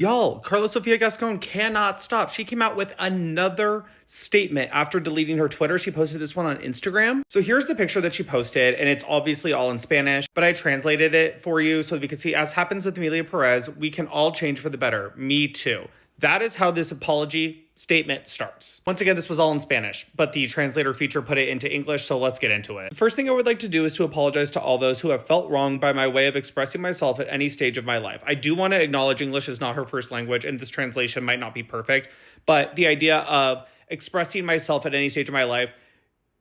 Y'all, Karla Sofia Gascon cannot stop. She came out with another statement after deleting her Twitter. She posted this one on Instagram. So here's the picture that she posted, and it's obviously all in Spanish, but I translated it for you so we can see, as happens with Emilia Perez, we can all change for the better. Me too. That is how this apology statement starts. Once again, this was all in Spanish, but the translator feature put it into English, so let's get into it. The first thing I would like to do is to apologize to all those who have felt wronged by my way of expressing myself at any stage of my life. I do want to acknowledge English is not her first language, and this translation might not be perfect, but the idea of expressing myself at any stage of my life,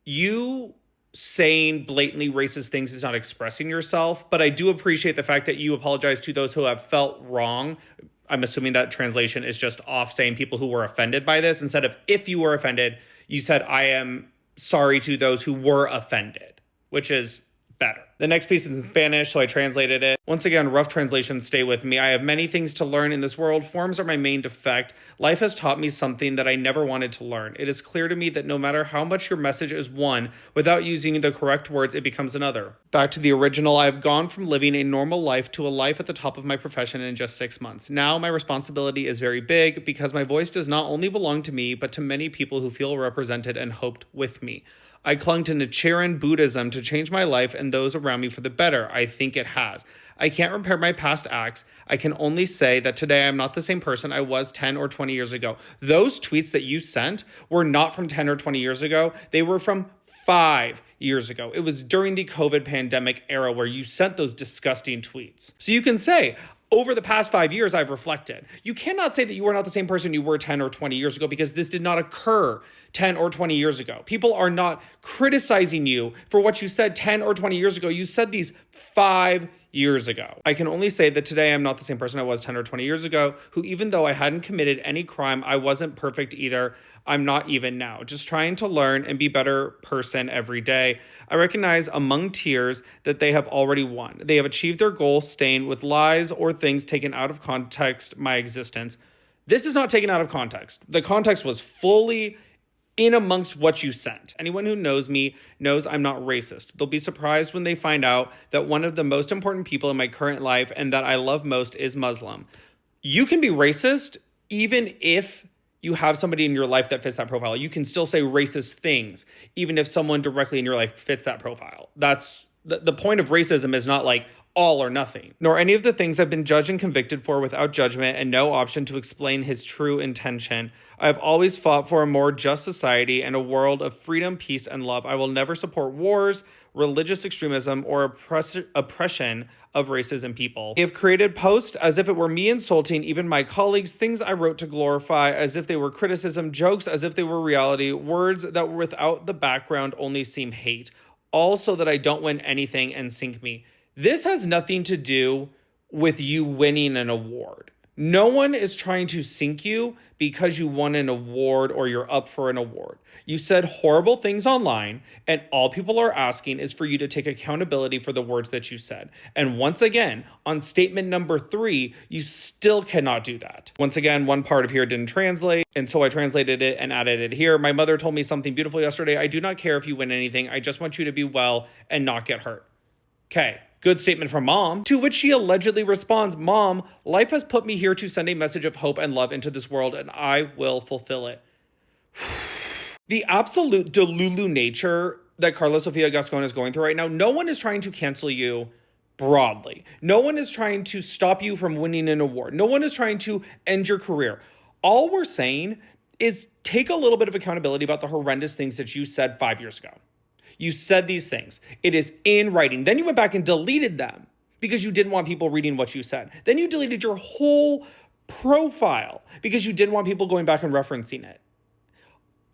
you saying blatantly racist things is not expressing yourself, but I do appreciate the fact that you apologize to those who have felt wrong. I'm assuming that translation is just off saying people who were offended by this. Instead of if you were offended, you said, I am sorry to those who were offended, which is better. The next piece is in Spanish, so I translated it. Once again, rough translations stay with me. I have many things to learn in this world. Forms are my main defect. Life has taught me something that I never wanted to learn. It is clear to me that no matter how much your message is one, without using the correct words, it becomes another. Back to the original, I have gone from living a normal life to a life at the top of my profession in just 6 months. Now my responsibility is very big because my voice does not only belong to me, but to many people who feel represented and hoped with me. I clung to Nichiren Buddhism to change my life and those around me for the better. I think it has. I can't repair my past acts. I can only say that today I'm not the same person I was 10 or 20 years ago. Those tweets that you sent were not from 10 or 20 years ago. They were from 5 years ago. It was during the COVID pandemic era where you sent those disgusting tweets. So you can say, over the past 5 years, I've reflected. You cannot say that you are not the same person you were 10 or 20 years ago because this did not occur 10 or 20 years ago. People are not criticizing you for what you said 10 or 20 years ago. You said these 5 years ago. I can only say that today I'm not the same person I was 10 or 20 years ago, who even though I hadn't committed any crime, I wasn't perfect either. I'm not even now, just trying to learn and be a better person every day. I recognize among tears that they have already won. They have achieved their goal, stained with lies or things taken out of context my existence. This is not taken out of context. The context was fully in amongst what you sent. Anyone who knows me knows I'm not racist. They'll be surprised when they find out that one of the most important people in my current life and that I love most is Muslim. You can be racist even if you have somebody in your life that fits that profile. You can still say racist things, even if someone directly in your life fits that profile. That's the point of racism is not like all or nothing, nor any of the things I've been judged and convicted for without judgment and no option to explain his true intention. I've always fought for a more just society and a world of freedom, peace, and love. I will never support wars, religious extremism, or oppression of racism people. They have created posts as if it were me insulting even my colleagues, things I wrote to glorify as if they were criticism, jokes as if they were reality, words that without the background only seem hate, all so that I don't win anything and sink me. This has nothing to do with you winning an award. No one is trying to sink you because you won an award or you're up for an award. You said horrible things online, and all people are asking is for you to take accountability for the words that you said. And once again, on statement number 3, you still cannot do that. Once again, one part of here didn't translate, and so I translated it and added it here. My mother told me something beautiful yesterday. I do not care if you win anything. I just want you to be well and not get hurt. Okay. Good statement from mom, to which she allegedly responds, Mom, life has put me here to send a message of hope and love into this world, and I will fulfill it. The absolute delulu nature that Karla Sofia Gascon is going through right now, no one is trying to cancel you broadly. No one is trying to stop you from winning an award. No one is trying to end your career. All we're saying is take a little bit of accountability about the horrendous things that you said 5 years ago. You said these things. It is in writing. Then you went back and deleted them because you didn't want people reading what you said. Then you deleted your whole profile because you didn't want people going back and referencing it.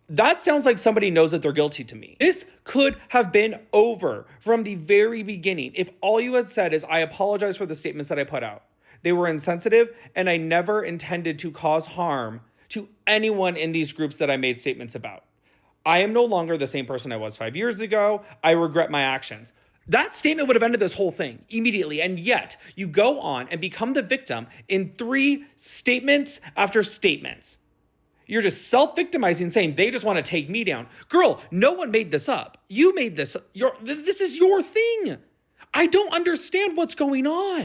That sounds like somebody knows that they're guilty to me. This could have been over from the very beginning if all you had said is, I apologize for the statements that I put out. They were insensitive, and I never intended to cause harm to anyone in these groups that I made statements about. I am no longer the same person I was 5 years ago. I regret my actions. That statement would have ended this whole thing immediately. And yet you go on and become the victim in 3 statements after statements. You're just self-victimizing, saying they just want to take me down. Girl, no one made this up. You made this. This is your thing. I don't understand what's going on.